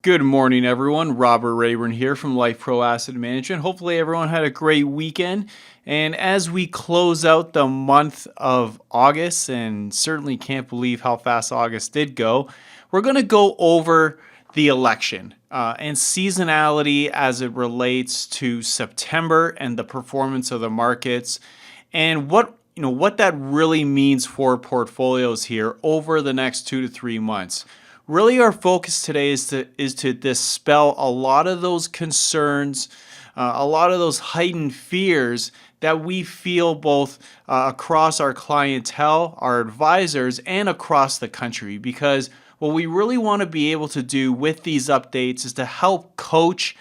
Good morning, everyone. Robert Rayburn here from Life Pro Asset Management. Hopefully, everyone had a great weekend. And as we close out the month of August, and certainly can't believe how fast August did go, we're going to go over the election and seasonality as it relates to September and the performance of the markets, and what that really means for portfolios here over the next 2 to 3 months. Really, our focus today is to dispel a lot of those concerns, a lot of those heightened fears that we feel both across our clientele, our advisors, and across the country. Because what we really want to be able to do with these updates is to help coach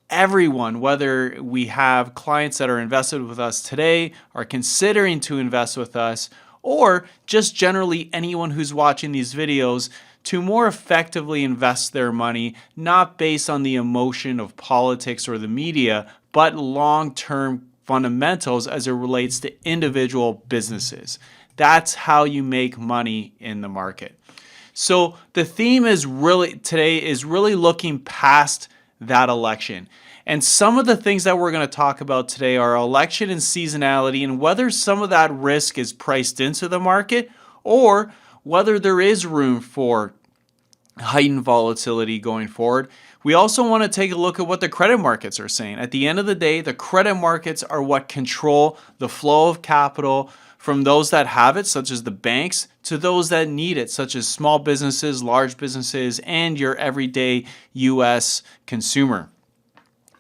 everyone, whether we have clients that are invested with us today, are considering to invest with us, or just generally anyone who's watching these videos, to more effectively invest their money, not based on the emotion of politics or the media, but long-term fundamentals as it relates to individual businesses. That's how you make money in the market. So the theme today is really looking past that election. And some of the things that we're going to talk about today are election and seasonality, and whether some of that risk is priced into the market or whether there is room for heightened volatility going forward. We also want to take a look at what the credit markets are saying. At the end of the day, the credit markets are what control the flow of capital from those that have it, such as the banks, to those that need it, such as small businesses, large businesses, and your everyday U.S. consumer.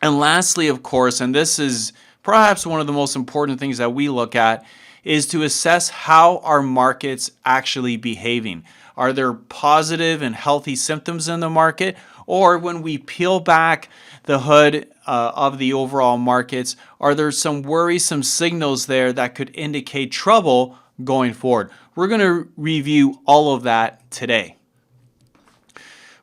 And lastly, of course, and this is perhaps one of the most important things that we look at, is to assess how our markets actually behaving. Are there positive and healthy symptoms in the market? Or when we peel back the hood of the overall markets, are there some worrisome signals there that could indicate trouble going forward? We're going to review all of that today.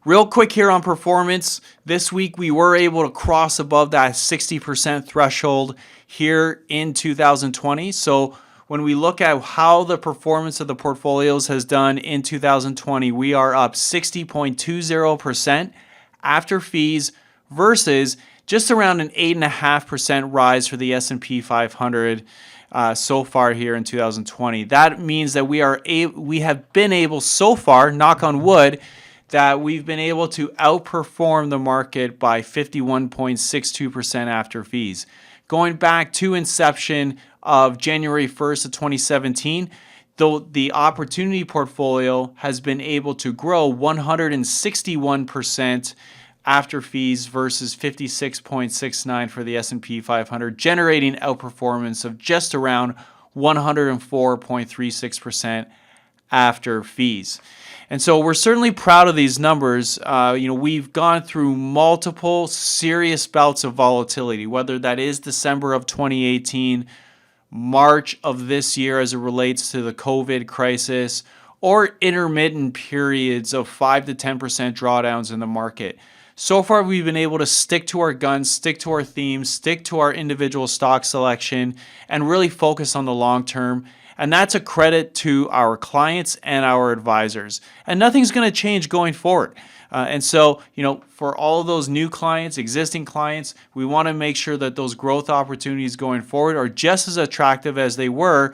Real quick here on performance, this week we were able to cross above that 60% threshold here in 2020. So when we look at how the performance of the portfolios has done in 2020, we are up 60.20% after fees versus just around an 8.5% rise for the S&P 500 so far here in 2020. That means that we have been able so far, knock on wood, that we've been able to outperform the market by 51.62% after fees. Going back to inception of January 1st of 2017, though the opportunity portfolio has been able to grow 161% after fees versus 56.69 for the S&P 500, generating outperformance of just around 104.36% after fees. And so we're certainly proud of these numbers. We've gone through multiple serious bouts of volatility, whether that is December of 2018, March of this year as it relates to the COVID crisis, or intermittent periods of 5 to 10% drawdowns in the market. So far, we've been able to stick to our guns, stick to our themes, stick to our individual stock selection, and really focus on the long term. And that's a credit to our clients and our advisors. And nothing's going to change going forward. And so, for all of those new clients, existing clients, we want to make sure that those growth opportunities going forward are just as attractive as they were,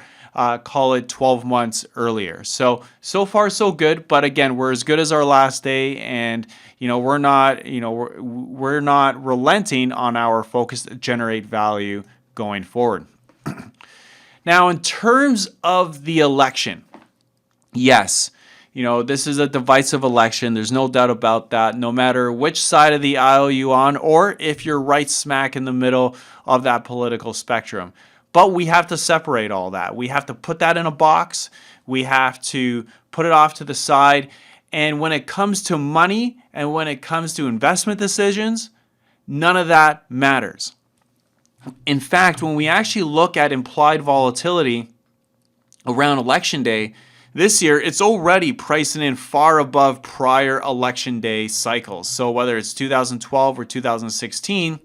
call it 12 months earlier. So far so good. But again, we're as good as our last day, and we're not relenting on our focus to generate value going forward. Now, in terms of the election, yes, this is a divisive election. There's no doubt about that, no matter which side of the aisle you're on or if you're right smack in the middle of that political spectrum. But we have to separate all that. We have to put that in a box. We have to put it off to the side. And when it comes to money and when it comes to investment decisions, none of that matters. In fact, when we actually look at implied volatility around election day, this year it's already pricing in far above prior election day cycles. So whether it's 2012 or 2016, a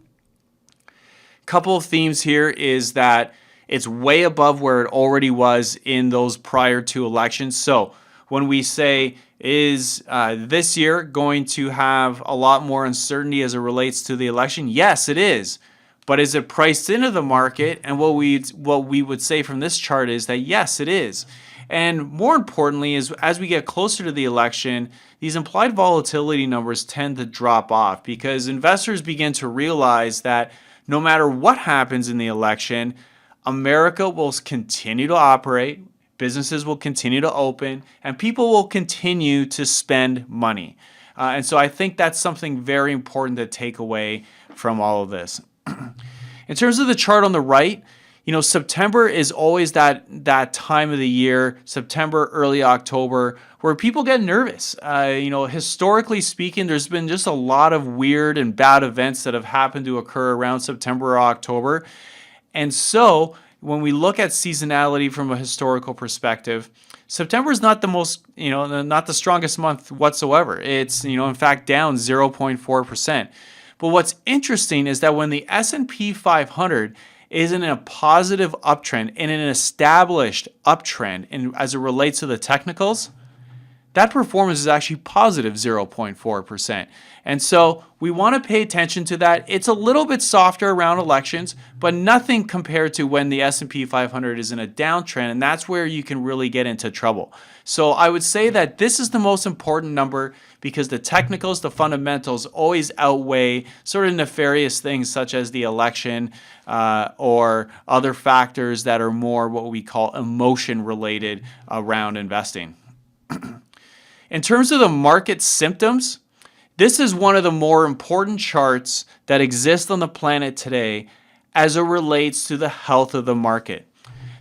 couple of themes here is that it's way above where it already was in those prior two elections. So when we say, is this year going to have a lot more uncertainty as it relates to the election? Yes, it is. But is it priced into the market? And what we would say from this chart is that yes, it is. And more importantly, is as we get closer to the election, these implied volatility numbers tend to drop off because investors begin to realize that no matter what happens in the election, America will continue to operate, businesses will continue to open, and people will continue to spend money. And so I think that's something very important to take away from all of this. In terms of the chart on the right, September is always that time of the year, September, early October, where people get nervous. Historically speaking, there's been just a lot of weird and bad events that have happened to occur around September or October. And so when we look at seasonality from a historical perspective, September is not the most, not the strongest month whatsoever. It's, in fact, down 0.4%. But what's interesting is that when the S&P 500 is in a positive uptrend, in an established uptrend, and as it relates to the technicals, that performance is actually positive 0.4%. And so we want to pay attention to that. It's a little bit softer around elections, but nothing compared to when the S&P 500 is in a downtrend, and that's where you can really get into trouble. So I would say that this is the most important number because the technicals, the fundamentals always outweigh sort of nefarious things such as the election or other factors that are more what we call emotion related around investing. In terms of the market symptoms, this is one of the more important charts that exist on the planet today as it relates to the health of the market.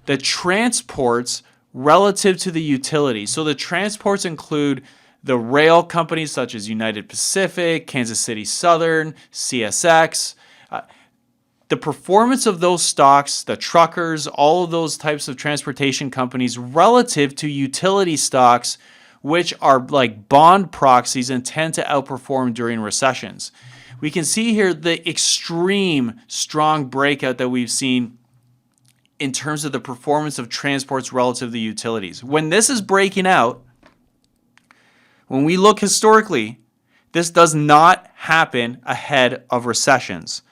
The transports relative to the utilities. So the transports include the rail companies such as United Pacific, Kansas City Southern, CSX. The performance of those stocks, the truckers, all of those types of transportation companies relative to utility stocks, which are like bond proxies and tend to outperform during recessions. We can see here the extreme strong breakout that we've seen in terms of the performance of transports relative to the utilities. When this is breaking out, when we look historically, this does not happen ahead of recessions.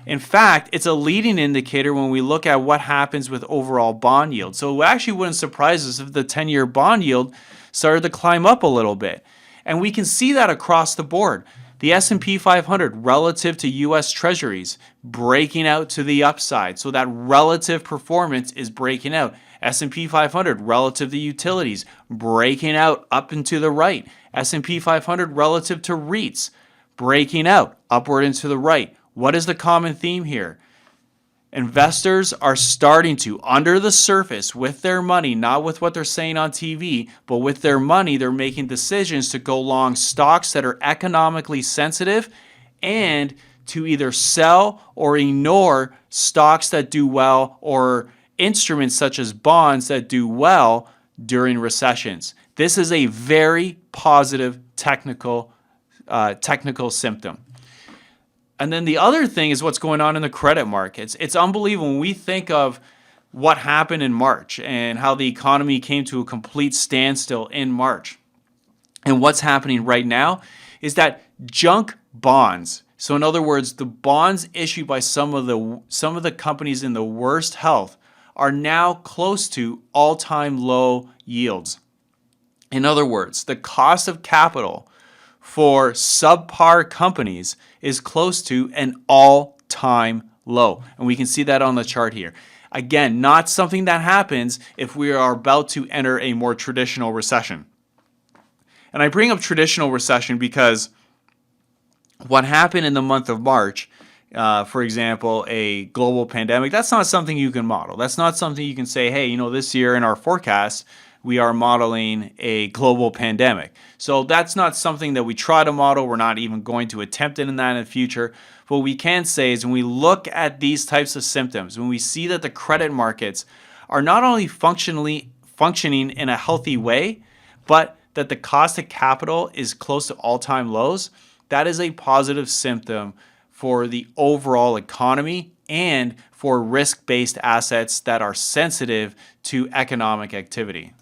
In fact, it's a leading indicator when we look at what happens with overall bond yield. So it actually wouldn't surprise us if the 10-year bond yield started to climb up a little bit. And we can see that across the board. The S&P 500 relative to U.S. Treasuries breaking out to the upside. So that relative performance is breaking out. S&P 500 relative to utilities breaking out up and to the right. S&P 500 relative to REITs breaking out upward and to the right. What is the common theme here? Investors are starting to, under the surface, with their money, not with what they're saying on TV, but with their money, they're making decisions to go long stocks that are economically sensitive and to either sell or ignore stocks that do well or instruments such as bonds that do well during recessions. This is a very positive technical symptom. And then the other thing is what's going on in the credit markets. It's unbelievable when we think of what happened in March and how the economy came to a complete standstill in March. And what's happening right now is that junk bonds, so in other words, the bonds issued by some of the companies in the worst health, are now close to all-time low yields. In other words, the cost of capital for subpar companies is close to an all-time low. And we can see that on the chart here. Again, not something that happens if we are about to enter a more traditional recession. And I bring up traditional recession because what happened in the month of March, for example, a global pandemic, that's not something you can model. That's not something you can say, hey, this year in our forecast, we are modeling a global pandemic. So that's not something that we try to model. We're not even going to attempt it in the future. What we can say is when we look at these types of symptoms, when we see that the credit markets are not only functioning in a healthy way, but that the cost of capital is close to all-time lows, that is a positive symptom for the overall economy and for risk-based assets that are sensitive to economic activity.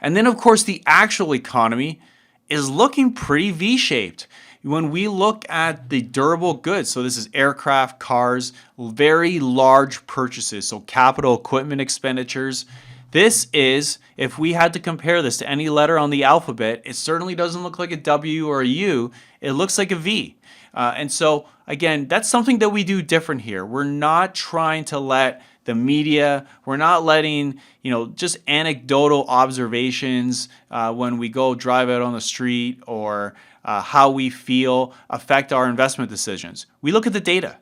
And then, of course, the actual economy is looking pretty V-shaped. When we look at the durable goods, so this is aircraft, cars, very large purchases, so capital equipment expenditures. This is, if we had to compare this to any letter on the alphabet, it certainly doesn't look like a W or a U. It looks like a V. And so, again, that's something that we do different here. We're not trying to let the media, we're not letting, just anecdotal observations when we go drive out on the street or how we feel affect our investment decisions. We look at the data,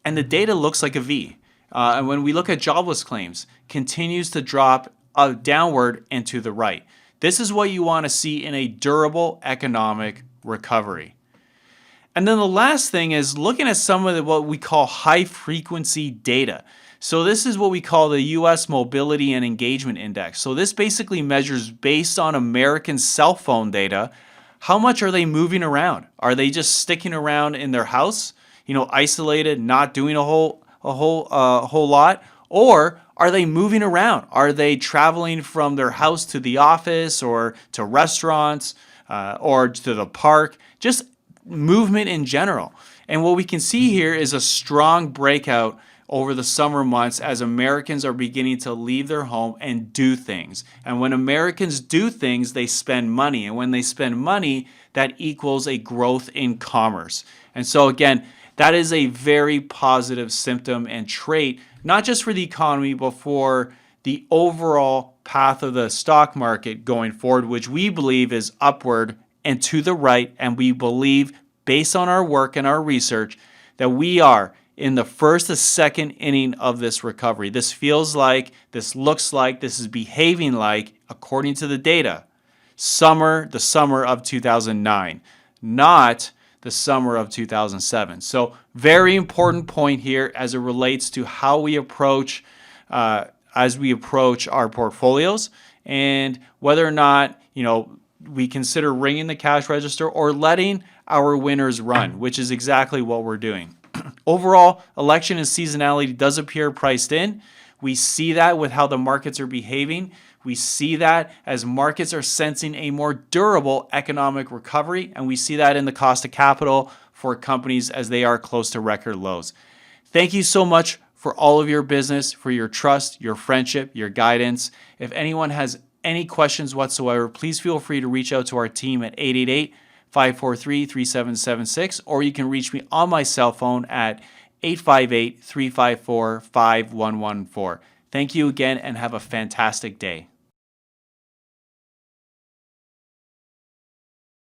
and the data looks like a V. And when we look at jobless claims, continues to drop downward and to the right. This is what you want to see in a durable economic recovery. And then the last thing is looking at some of what we call high frequency data. So this is what we call the U.S. Mobility and Engagement Index. So this basically measures, based on American cell phone data, how much are they moving around? Are they just sticking around in their house, isolated, not doing a whole lot? Or are they moving around? Are they traveling from their house to the office or to restaurants or to the park? Just movement in general. And what we can see here is a strong breakout over the summer months as Americans are beginning to leave their home and do things. And when Americans do things, they spend money. And when they spend money, that equals a growth in commerce. And so again, that is a very positive symptom and trait, not just for the economy, but for the overall path of the stock market going forward, which we believe is upward and to the right. And we believe, based on our work and our research, that we are in the first to second inning of this recovery. This feels like, this looks like, this is behaving like, according to the data, the summer of 2009, not the summer of 2007. So very important point here as it relates to how we approach our portfolios, and whether or not we consider ringing the cash register or letting our winners run, which is exactly what we're doing. Overall, election and seasonality does appear priced in. We see that with how the markets are behaving. We see that as markets are sensing a more durable economic recovery, and we see that in the cost of capital for companies as they are close to record lows. Thank you so much for all of your business, for your trust, your friendship, your guidance. If anyone has any questions whatsoever, please feel free to reach out to our team at 888-543-3776, or you can reach me on my cell phone at 858-354-5114. Thank you again and have a fantastic day.